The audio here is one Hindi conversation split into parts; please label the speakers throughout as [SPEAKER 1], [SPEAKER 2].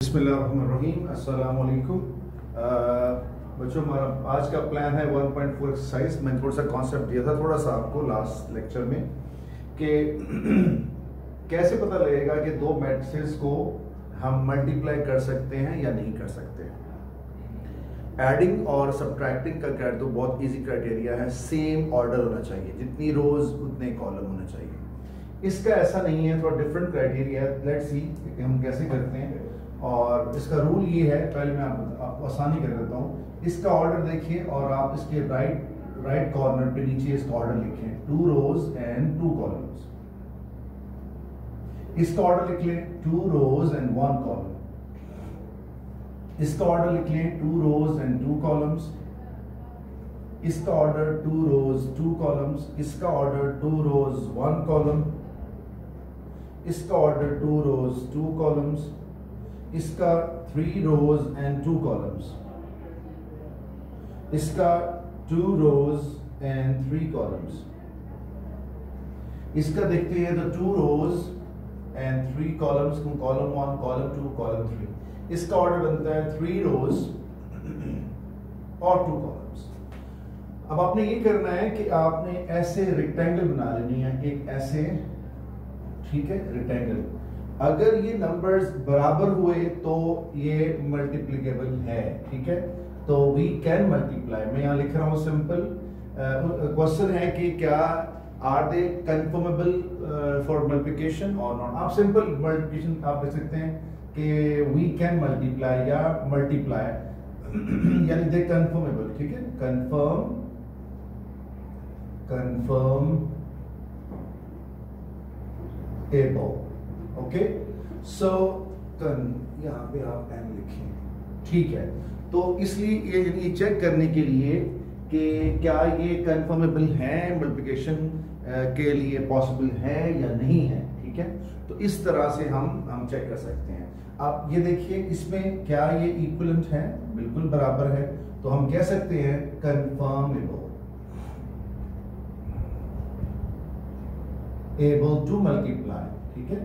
[SPEAKER 1] बिस्मिल्लाहिर्रहमानिर्रहीम, अस्सलाम वालेकुम। बच्चों, हमारा आज का प्लान है 1.4 एक्सरसाइज। मैंने थोड़ा सा कॉन्सेप्ट दिया था थोड़ा सा आपको लास्ट लेक्चर में कि कैसे पता लगेगा कि दो मैट्रिसेस को हम मल्टीप्लाई कर सकते हैं या नहीं कर सकते। एडिंग और सब्ट्रैक्टिंग का तो बहुत इजी क्राइटेरिया है, सेम ऑर्डर होना चाहिए, जितनी रोज उतने कॉलम होना चाहिए। इसका ऐसा नहीं है, थोड़ा डिफरेंट क्राइटेरिया है। लेट्स सी हम कैसे करते हैं। और इसका रूल ये है, पहले मैं आपको आसानी कर देता हूँ। इसका ऑर्डर देखिए और आप इसके राइट कॉर्नर पे नीचे इसका ऑर्डर लिखें, 2 रोज एंड 2 कॉलम्स। इसका ऑर्डर लिख लें 2 रोज एंड 1 कॉलम। इसका ऑर्डर लिख लें 2 रोज एंड 2 कॉलम्स। इसका ऑर्डर 2 रोज 2 कॉलम्स। इसका ऑर्डर 2 रोज 1 कॉलम। इसका ऑर्डर 2 रोज 2 कॉलम्स। इसका 3 रोज एंड 2 कॉलम्स। इसका 2 रोज एंड 3 कॉलम्स। इसका देखते हैं तो 2 rows and 3 columns, column 1, column 2, column 3। इसका ऑर्डर बनता है 3 रोज और 2 कॉलम्स। अब आपने ये करना है कि आपने ऐसे रेक्टेंगल बना लेनी है, एक ऐसे, ठीक है, रेक्टेंगल। अगर ये नंबर्स बराबर हुए तो ये मल्टीप्लिकेबल है, ठीक है, तो वी कैन मल्टीप्लाई। मैं यहाँ लिख रहा हूँ सिंपल। क्वेश्चन है कि क्या are they conformable for multiplication और नॉट। आप सिंपल मल्टीप्लिकेशन आप लिख सकते हैं कि वी कैन मल्टीप्लाई या मल्टीप्लाई यानी दे कन्फर्मेबल, ठीक है, कन्फर्म टेबल। ओके, सो यहाँ पे आप एन लिखें, ठीक है। तो इसलिए ये चेक करने के लिए कि क्या ये कंफर्मेबल है, मल्टीप्लिकेशन के लिए पॉसिबल है या नहीं है, ठीक है। तो इस तरह से हम चेक कर सकते हैं। आप ये देखिए, इसमें क्या ये इक्विवेलेंट है, बिल्कुल बराबर है, तो हम कह सकते हैं कंफर्मेबल, एबल टू मल्टीप्लाई, ठीक है।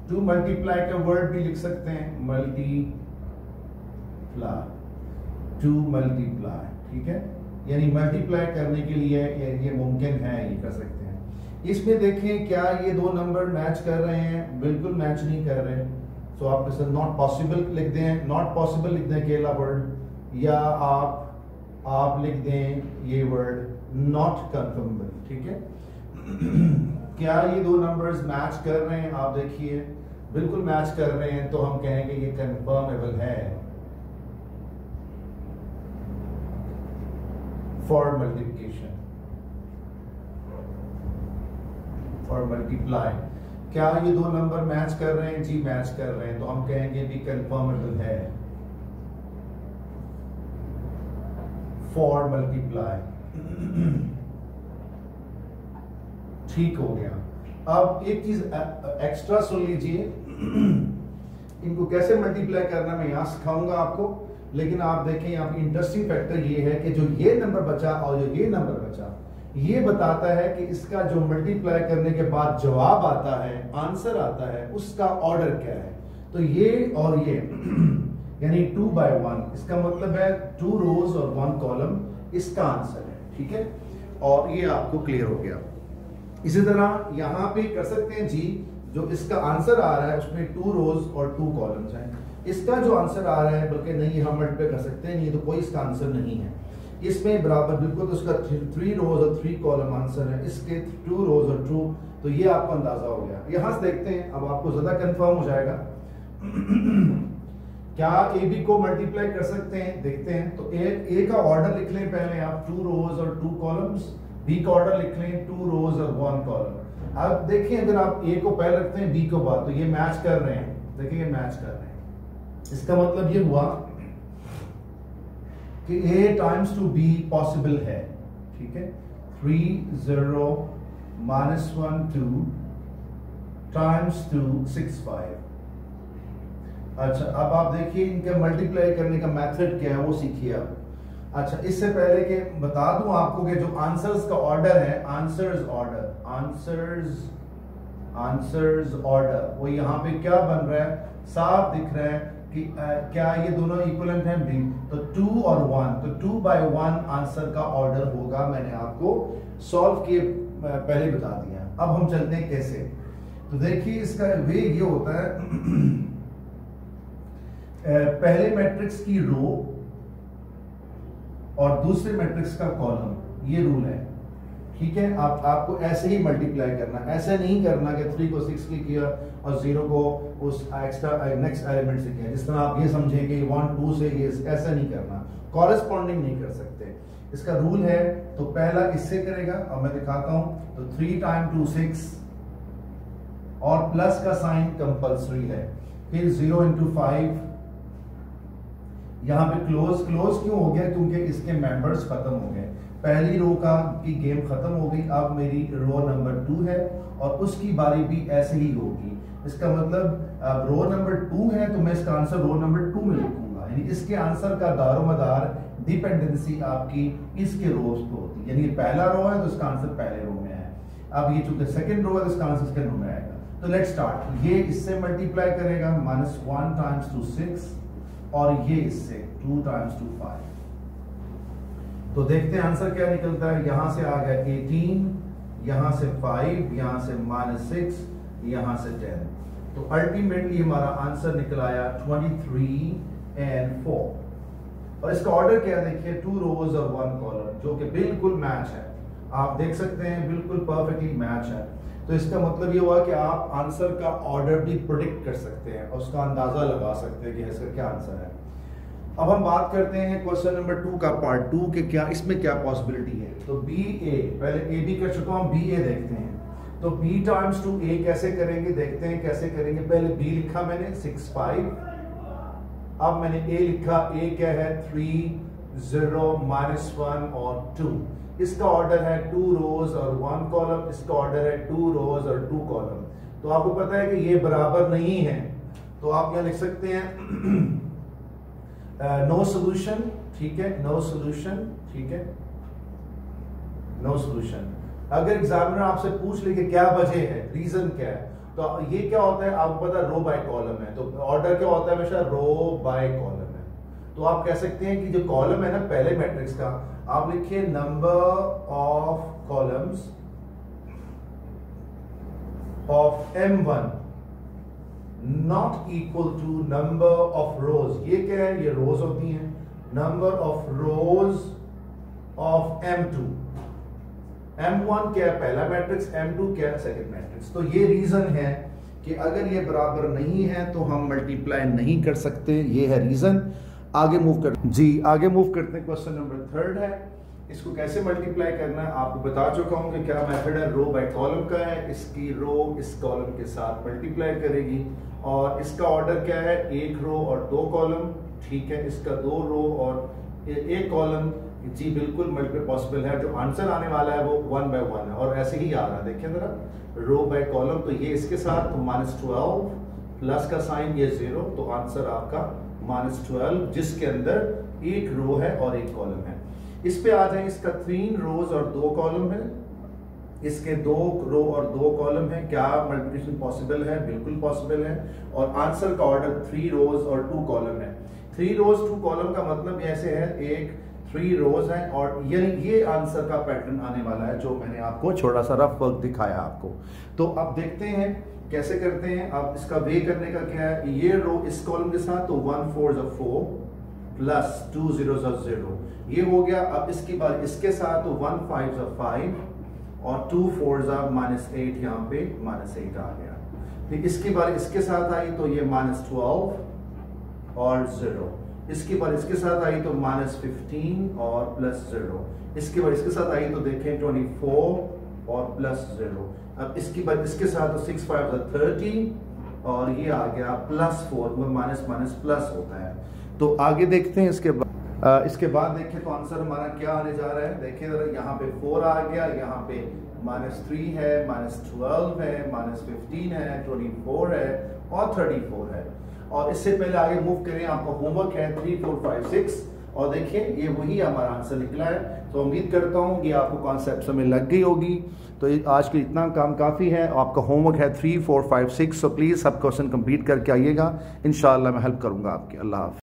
[SPEAKER 1] टू मल्टीप्लाई का वर्ड भी लिख सकते हैं, मल्टीप्लाई, टू मल्टीप्लाई, ठीक है, यानी मल्टीप्लाई करने के लिए ये मुमकिन है, ये कर सकते हैं। इसमें देखें क्या ये दो नंबर मैच कर रहे हैं, बिल्कुल मैच नहीं कर रहे, तो आप इसे नॉट पॉसिबल लिख दें, नॉट पॉसिबल लिख दें अकेला वर्ड, या आप लिख दें ये वर्ड नॉट कन्फर्मेबल, ठीक है। क्या ये दो नंबर्स मैच कर रहे हैं, आप देखिए बिल्कुल मैच कर रहे हैं, तो हम कहेंगे ये कन्फर्मेबल है फॉर मल्टीप्लिकेशन, फॉर मल्टीप्लाई। क्या ये दो नंबर मैच कर रहे हैं, जी मैच कर रहे हैं, तो हम कहेंगे भी कन्फर्मेबल है फॉर मल्टीप्लाई। ठीक हो गया। अब एक चीज एक्स्ट्रा सुन लीजिए, इनको कैसे मल्टीप्लाई करना मैं यहां सिखाऊंगा आपको, लेकिन आप देखें यहाँ पे इंटरेस्टिंग फैक्टर ये है कि जो ये नंबर बचा और जो ये नंबर बचा, ये बताता है कि इसका जो मल्टीप्लाई करने के बाद जवाब आता है, आंसर आता है, उसका ऑर्डर क्या है। तो ये और ये यानी 2/1, इसका मतलब है 2 रोज और 1 कॉलम इसका आंसर है, ठीक है। और ये आपको क्लियर हो गया। इसी तरह यहां पे कर सकते हैं जी, जो इसका आंसर आ रहा है उसमें 2 रोज और 2 कॉलम्स हैं। इसका जो आंसर आ रहा है, बल्कि नहीं हम मल्टीप्लाई कर सकते हैं, नहीं तो कोई इसका आंसर नहीं है। इसमें बराबर बिल्कुल, तो उसका 3 रोज और 3 कॉलम आंसर है, इसके 2 रोज और 2, तो ये आपको अंदाजा हो गया। यहां से देखते हैं, अब आपको ज्यादा कंफर्म हो जाएगा। क्या ए बी को मल्टीप्लाई कर सकते हैं, देखते हैं। तो ए का ऑर्डर लिख लें पहले आप, 2 रोज और 2 कॉलम्स। बी का ऑर्डर लिख लें 2 रोज और 1 कॉलम। अब देखिए, अगर आप ए को पहले रखते हैं बी को बाद, तो ये मैच कर रहे हैं, देखिए ये मैच कर रहे हैं। इसका मतलब ये हुआ कि ए टाइम्स टू बी पॉसिबल है, ठीक है। 3 0 -1 2 टाइम्स 2 6 5। अच्छा, अब आप देखिए इनके मल्टीप्लाई करने का मेथड क्या है वो सीखिए आप। अच्छा, इससे पहले कि बता दूं आपको कि जो आंसर्स का ऑर्डर है, आंसर्स ऑर्डर, वो यहाँ पे क्या बन रहा है, साफ दिख रहा है कि क्या ये दोनों इक्विवेलेंट हैं भी, तो 2 और 1, तो 2 by 1 आंसर का ऑर्डर होगा। मैंने आपको सॉल्व किए पहले बता दिया। अब हम चलते हैं कैसे। तो देखिए इसका वे ये होता है पहले मैट्रिक्स की रो और दूसरे मैट्रिक्स का कॉलम, ये रूल है, ठीक है। आपको ऐसे ही मल्टीप्लाई करना, ऐसे नहीं करना कि 3 को 6 की किया और 0 को उस एक्स्ट्रा नेक्स्ट एलिमेंट से किया, जिस तरह आप ये समझें कि 1 2 से ये ऐसा नहीं करना, कॉरेस्पॉन्डिंग नहीं कर सकते। इसका रूल है, तो पहला इससे करेगा और मैं दिखाता हूं, तो 3 टाइम 2 6 और प्लस का साइन कंपल्सरी है, फिर 0 into 5, यहां पे क्लोज क्यों हो गया, क्योंकि इसके मेंबर्स खत्म हो गए, पहली रो की गेम खत्म हो गई। अब मेरी रो नंबर 2 है और उसकी बारी भी ऐसे ही होगी। इसका मतलब अब रो नंबर 2 है तो मैं इसका आंसर रो नंबर 2 में लिखूंगा, यानी इसके आंसर का दारोमदार डिपेंडेंसी आपकी इसके रोज पे होती है, यानी पहला रो है तो इसका आंसर पहले रो में है। अब ये चूंकि सेकंड रो है तो इसका आंसर सेकंड रो में आएगा। तो लेट्स स्टार्ट, ये इससे मल्टीप्लाई करेगा -1 times 2 6 और ये इससे 2 times 2 5। तो देखते हैं आंसर क्या निकलता है। यहां से आ गया 18, यहां से 5, यहां से -6, यहां से 10। तो अल्टीमेटली हमारा आंसर निकल आया 23 and 4। और इसका ऑर्डर क्या है, देखिए 2 रोज और 1 कॉलम, जो कि बिल्कुल मैच है। आप देख सकते हैं बिल्कुल परफेक्टली मैच है। तो इसका मतलब ये हुआ कि आप आंसर का ऑर्डर भी प्रेडिक्ट कर सकते हैं और उसका अंदाजा लगा सकते हैं कि इसका क्या आंसर है। अब हम बात करते हैं क्वेश्चन नंबर 2 का, पार्ट 2 के क्या इसमें क्या पॉसिबिलिटी है। तो बी ए, पहले ए बी कर चुका हूं, बी ए देखते हैं। तो b टाइम्स 2 a कैसे करेंगे, देखते हैं कैसे करेंगे। पहले b लिखा मैंने 6 5, अब मैंने a लिखा, a क्या है 3 0 -1 और 2। इसका ऑर्डर है 2 रोज और 1 कॉलम, इसका ऑर्डर है 2 रोज और 2 कॉलम। तो आपको पता है कि ये बराबर नहीं है, तो आप क्या लिख सकते हैं नो सोल्यूशन, ठीक है, नो सोल्यूशन, ठीक है, नो सोल्यूशन। अगर एग्जामिनर आपसे पूछ ले कि क्या वजह है, रीजन क्या है, तो ये क्या होता है आपको पता है, रो बाय कॉलम है। तो ऑर्डर क्या होता है हमेशा, रो बाय कॉलम है। तो आप कह सकते हैं कि जो कॉलम है ना पहले मैट्रिक्स का, आप लिखिए number of columns of M1 not equal to number of rows. ये क्या है, ये रोज होती हैं, number of rose of M2। M1 क्या है पहला मैट्रिक्स, M2 क्या है सेकंड मैट्रिक्स। तो ये रीजन है कि अगर ये बराबर नहीं है तो हम मल्टीप्लाई नहीं कर सकते, ये है रीजन। आगे मूव करते जी, आगे मूव करते हैं। क्वेश्चन नंबर 3 है, इसको कैसे मल्टीप्लाई करना है आपको बता चुका हूं कि क्या मेथड है, रो बाय कॉलम का है। इसकी रो इस कॉलम के साथ मल्टीप्लाई करेगी और इसका ऑर्डर क्या है, 1 रो और 2 कॉलम, ठीक है। इसका 2 रो और 1 कॉलम, जी बिल्कुल मल्टीप्लाई पॉसिबल है। जो आंसर आने वाला है वो 1 by 1 है और ऐसे ही आ रहा है, देखिए जरा, रो बाय कॉलम। तो ये इसके साथ तो -12 प्लस का साइन ये 0, तो आंसर आपका -12, जिसके अंदर 1 रो है और 1 कॉलम है। इस पे आ जाए, इसका 3 रोज और 2 कॉलम है, इसके 2 रो और 2 कॉलम है। क्या मल्टीप्लिकेशन पॉसिबल है, बिल्कुल पॉसिबल है। और आंसर का ऑर्डर 3 रोज और 2 कॉलम है। 3 रोज 2 कॉलम का मतलब ऐसे है, 1 3 रोज है और ये आंसर का पैटर्न आने वाला है, जो मैंने आपको छोटा सा रफ वर्क दिखाया आपको। तो अब देखते हैं कैसे करते हैं। अब इसका वे करने का क्या है, ये रो इस कॉलम के साथ, तो 1 4 4 प्लस 2 0 0, ये हो गया। अब इसकी बात इसके साथ, तो 1 5 5 और 2 4 -8, यहाँ पे -8 आ गया। फिर इसकी बात इसके साथ आई तो ये -12 और 0। इसके बाद इसके साथ आई तो -15 और +0। इसके बाद इसके साथ आई तो देखें 24 और +0। अब इसकी बाद इसके साथ तो 6 5 30 और ये आ गया +4, माइनस माइनस प्लस होता है। तो आगे देखते हैं इसके बाद देखें तो आंसर हमारा क्या आने जा रहा है। देखिए जरा, यहाँ पे 4 आ गया, यहाँ पे -3 है, -12 है, -15 है, 24 है और 34 है। और इससे पहले आगे मूव करें, आपका होमवर्क है 3 4 5 6 और देखिए ये वही हमारा आंसर निकला है। तो उम्मीद करता हूँ कि आपको कॉन्सेप्ट समझ लग गई होगी। तो तो आज के इतना काम काफ़ी है। आपका होमवर्क है 3, 4, 5, 6। सो प्लीज़ सब क्वेश्चन कंप्लीट करके आइएगा, इंशाअल्लाह मैं हेल्प करूँगा आपकी। अल्लाह हाफ़िज़।